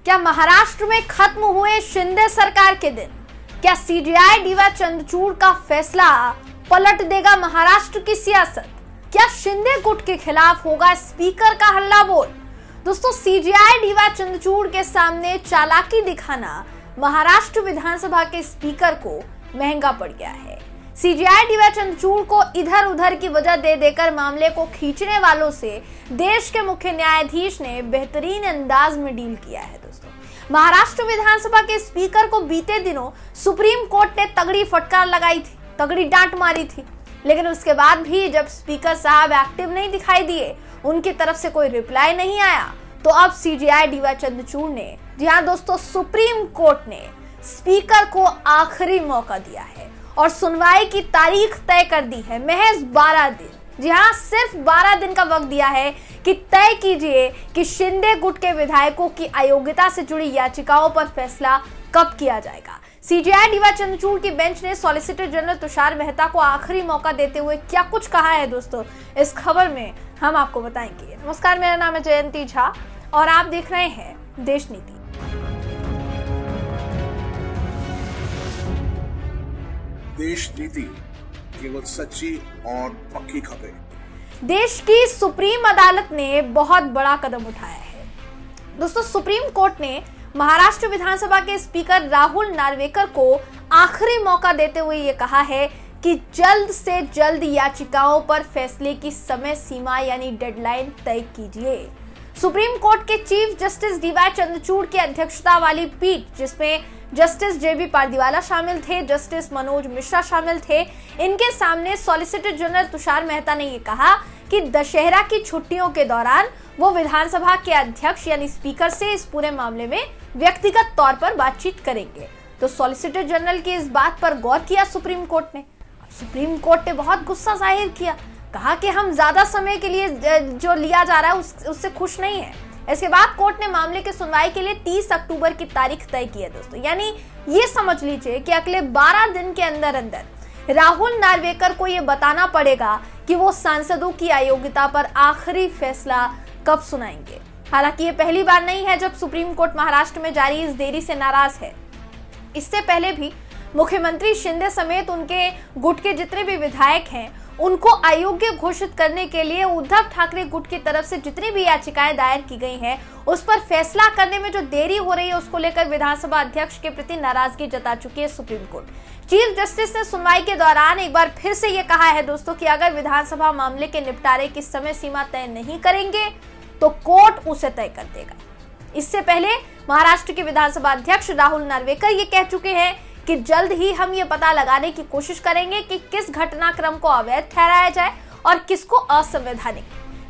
क्या महाराष्ट्र में खत्म हुए शिंदे सरकार के दिन? क्या सीजेआई डीवाई चंद्रचूड़ का फैसला पलट देगा महाराष्ट्र की सियासत? क्या शिंदे गुट के खिलाफ होगा स्पीकर का हल्ला बोल? दोस्तों, सीजेआई डीवाई चंद्रचूड़ के सामने चालाकी दिखाना महाराष्ट्र विधानसभा के स्पीकर को महंगा पड़ गया है। सीजेआई डीवाई चंद्रचूड़ को इधर उधर की वजह दे देकर मामले को खींचने वालों से देश के मुख्य न्यायाधीश ने बेहतरीन अंदाज में डील किया है। दोस्तों, महाराष्ट्र विधानसभा के स्पीकर को बीते दिनों सुप्रीम कोर्ट ने तगड़ी फटकार लगाई थी, तगड़ी डांट मारी थी, लेकिन उसके बाद भी जब स्पीकर साहब एक्टिव नहीं दिखाई दिए, उनकी तरफ से कोई रिप्लाई नहीं आया, तो अब सीजेआई डीवाई चंद्रचूड़ ने, जी हाँ दोस्तों, सुप्रीम कोर्ट ने स्पीकर को आखिरी मौका दिया है और सुनवाई की तारीख तय कर दी है। महज 12 दिन, जी हाँ, सिर्फ 12 दिन का वक्त दिया है कि तय कीजिए कि शिंदे गुट के विधायकों की अयोग्यता से जुड़ी याचिकाओं पर फैसला कब किया जाएगा। सीजेआई डीवाई चंद्रचूड़ की बेंच ने सॉलिसिटर जनरल तुषार मेहता को आखिरी मौका देते हुए क्या कुछ कहा है, दोस्तों, इस खबर में हम आपको बताएंगे। नमस्कार, मेरा नाम है जयंती झा और आप देख रहे हैं देश नीति। देश नीति, केवल सच्ची और पक्की खबरें। देश की सुप्रीम अदालत ने बहुत बड़ा कदम उठाया है। दोस्तों, सुप्रीम कोर्ट ने महाराष्ट्र विधानसभा के स्पीकर राहुल नार्वेकर को आखिरी मौका देते हुए ये कहा है कि जल्द से जल्द याचिकाओं पर फैसले की समय सीमा यानी डेडलाइन तय कीजिए। सुप्रीम कोर्ट के चीफ जस्टिस डीवाई चंद्रचूड़ की अध्यक्षता वाली पीठ, जिसमें जस्टिस जेबी पारदीवाला शामिल थे, जस्टिस मनोज मिश्रा शामिल थे, इनके सामने सॉलिसिटर जनरल तुषार मेहता ने यह कहा कि दशहरा की छुट्टियों के दौरान वो विधानसभा के अध्यक्ष यानी स्पीकर से इस पूरे मामले में व्यक्तिगत तौर पर बातचीत करेंगे। तो सॉलिसिटर जनरल की इस बात पर गौर किया सुप्रीम कोर्ट ने। सुप्रीम कोर्ट ने बहुत गुस्सा जाहिर किया, कहा कि हम ज्यादा समय के लिए जो लिया जा रहा है उससे खुश नहीं है। इसके बाद कोर्ट ने मामले की सुनवाई के लिए 30 अक्टूबर की तारीख तय की है। दोस्तों, यानी ये समझ लीजिए कि अगले 12 दिन के अंदर अंदर राहुल नार्वेकर को ये बताना पड़ेगा कि वो सांसदों की अयोग्यता पर आखिरी फैसला कब सुनाएंगे। हालांकि ये पहली बार नहीं है जब सुप्रीम कोर्ट महाराष्ट्र में जारी इस देरी से नाराज है। इससे पहले भी मुख्यमंत्री शिंदे समेत उनके गुट के जितने भी विधायक हैं, उनको अयोग्य घोषित करने के लिए उद्धव ठाकरे गुट की तरफ से जितनी भी याचिकाएं दायर की गई हैं, उस पर फैसला करने में जो देरी हो रही है, उसको लेकर विधानसभा अध्यक्ष के प्रति नाराजगी जता चुकी है सुप्रीम कोर्ट। चीफ जस्टिस ने सुनवाई के दौरान एक बार फिर से ये कहा है दोस्तों कि अगर विधानसभा मामले के निपटारे की समय सीमा तय नहीं करेंगे तो कोर्ट उसे तय कर देगा। इससे पहले महाराष्ट्र के विधानसभा अध्यक्ष राहुल नार्वेकर ये कह चुके हैं कि जल्द ही हम ये पता लगाने की कोशिश करेंगे कि किस घटनाक्रम को अवैध ठहराया जाए और किसको असंवैधानिक,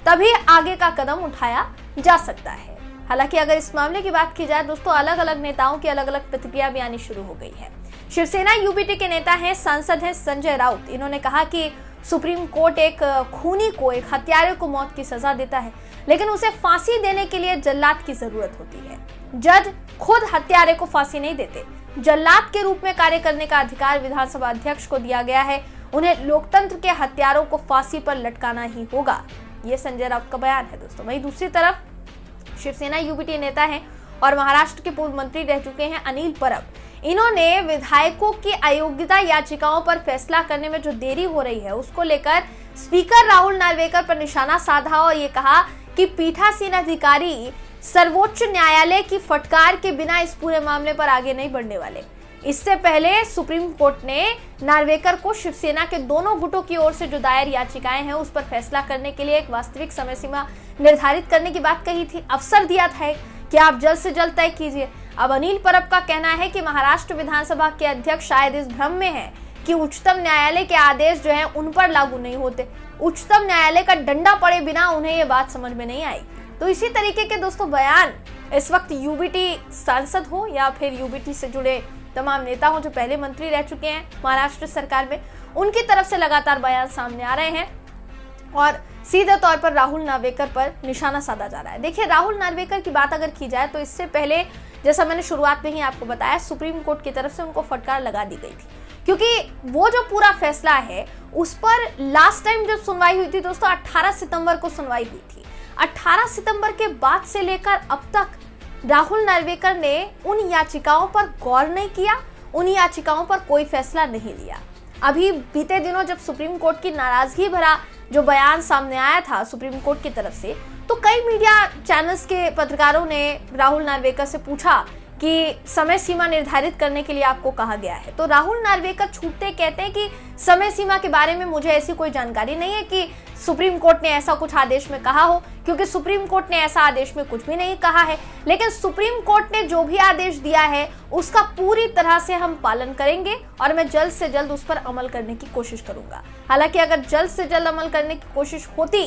तभी आगे का कदम उठाया जा सकता है। हालांकि अगर इस मामले की बात की जाए दोस्तों, अलग अलग नेताओं की अलग अलग प्रतिक्रिया भी आनी शुरू हो गई है। शिवसेना यूबीटी के नेता हैं, सांसद हैं संजय राउत। इन्होंने कहा कि सुप्रीम कोर्ट एक खूनी को, एक हत्यारे को मौत की सजा देता है, लेकिन उसे फांसी देने के लिए जल्लाद की जरूरत होती है। जज खुद हत्यारे को फांसी नहीं देते, जल्लाद के रूप में कार्य करने का अधिकार विधानसभा अध्यक्ष को दिया गया है। उन्हें लोकतंत्र के हत्यारों को फांसी पर लटकाना ही होगा, ये संजय राउत का बयान है। दोस्तों, वहीं दूसरी तरफ शिवसेना यूबीटी नेता हैं और महाराष्ट्र के पूर्व मंत्री रह चुके हैं अनिल परब। इन्होंने विधायकों की अयोग्यता याचिकाओं पर फैसला करने में जो देरी हो रही है, उसको लेकर स्पीकर राहुल नार्वेकर पर निशाना साधा और ये कहा कि पीठासीन अधिकारी सर्वोच्च न्यायालय की फटकार के बिना इस पूरे मामले पर आगे नहीं बढ़ने वाले। इससे पहले सुप्रीम कोर्ट ने नार्वेकर को शिवसेना के दोनों गुटों की ओर से जो दायर याचिकाएं हैं, उस पर फैसला करने के लिए एक वास्तविक समय सीमा निर्धारित करने की बात कही थी, अवसर दिया था कि आप जल्द से जल्द तय कीजिए। अब अनिल परब का कहना है कि महाराष्ट्र विधानसभा के अध्यक्ष शायद इस भ्रम में है कि उच्चतम न्यायालय के आदेश जो है उन पर लागू नहीं होते, उच्चतम न्यायालय का डंडा पड़े बिना उन्हें ये बात समझ में नहीं आई। तो इसी तरीके के दोस्तों बयान इस वक्त यूबीटी सांसद हो या फिर यूबीटी से जुड़े तमाम नेता हो जो पहले मंत्री रह चुके हैं महाराष्ट्र सरकार में, उनकी तरफ से लगातार बयान सामने आ रहे हैं और सीधे तौर पर राहुल नार्वेकर पर निशाना साधा जा रहा है। देखिए, राहुल नार्वेकर की बात अगर की जाए तो इससे पहले, जैसा मैंने शुरुआत में ही आपको बताया, सुप्रीम कोर्ट की तरफ से उनको फटकार लगा दी गई थी, क्योंकि वो जो पूरा फैसला है उस पर लास्ट टाइम जब सुनवाई हुई थी दोस्तों, 18 सितंबर को सुनवाई हुई थी। 18 सितंबर के बाद से लेकर अब तक राहुल नार्वेकर ने उन याचिकाओं पर गौर नहीं किया, उन याचिकाओं पर कोई फैसला नहीं लिया। अभी बीते दिनों जब सुप्रीम कोर्ट की नाराजगी भरा जो बयान सामने आया था सुप्रीम कोर्ट की तरफ से, तो कई मीडिया चैनल्स के पत्रकारों ने राहुल नार्वेकर से पूछा कि समय सीमा निर्धारित करने के लिए आपको कहा गया है। तो राहुल नार्वेकर छूटते कहते हैं कि समय सीमा के बारे में मुझे ऐसी कोई जानकारी नहीं है कि सुप्रीम कोर्ट ने ऐसा कुछ आदेश में कहा हो, क्योंकि सुप्रीम कोर्ट ने ऐसा आदेश में कुछ भी नहीं कहा है। लेकिन सुप्रीम कोर्ट ने जो भी आदेश दिया है उसका पूरी तरह से हम पालन करेंगे और मैं जल्द से जल्द उस पर अमल करने की कोशिश करूंगा। हालांकि अगर जल्द से जल्द अमल करने की कोशिश होती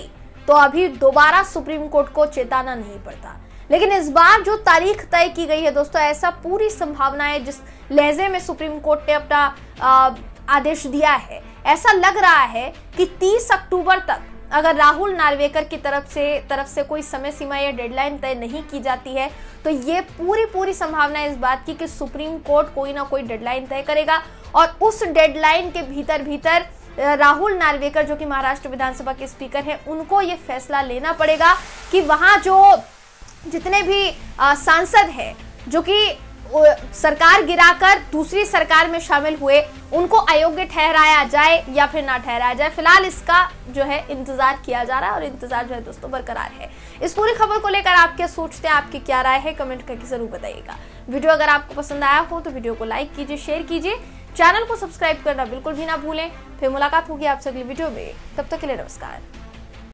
तो अभी दोबारा सुप्रीम कोर्ट को चेताना नहीं पड़ता। लेकिन इस बार जो तारीख तय की गई है दोस्तों, ऐसा पूरी संभावना है जिस लहजे में सुप्रीम कोर्ट ने अपना आदेश दिया है, ऐसा लग रहा है कि 30 अक्टूबर तक अगर राहुल नार्वेकर की तरफ से कोई समय सीमा या डेडलाइन तय नहीं की जाती है तो ये पूरी संभावना है इस बात की कि सुप्रीम कोर्ट कोई ना कोई डेडलाइन तय करेगा और उस डेडलाइन के भीतर राहुल नार्वेकर जो कि महाराष्ट्र विधानसभा के स्पीकर हैं, उनको ये फैसला लेना पड़ेगा कि वहां जो जितने भी सांसद हैं जो कि सरकार गिराकर दूसरी सरकार में शामिल हुए, उनको अयोग्य ठहराया जाए या फिर ना ठहराया जाए। फिलहाल इसका जो है इंतजार किया जा रहा है और इंतजार जो है दोस्तों बरकरार है। इस पूरी खबर को लेकर आप क्या सोचते हैं, आपकी क्या राय है, कमेंट करके जरूर बताइएगा। वीडियो अगर आपको पसंद आया हो तो वीडियो को लाइक कीजिए, शेयर कीजिए, चैनल को सब्सक्राइब करना बिल्कुल भी ना भूलें। फिर मुलाकात होगी आपसे अगली वीडियो में, तब तक के लिए नमस्कार।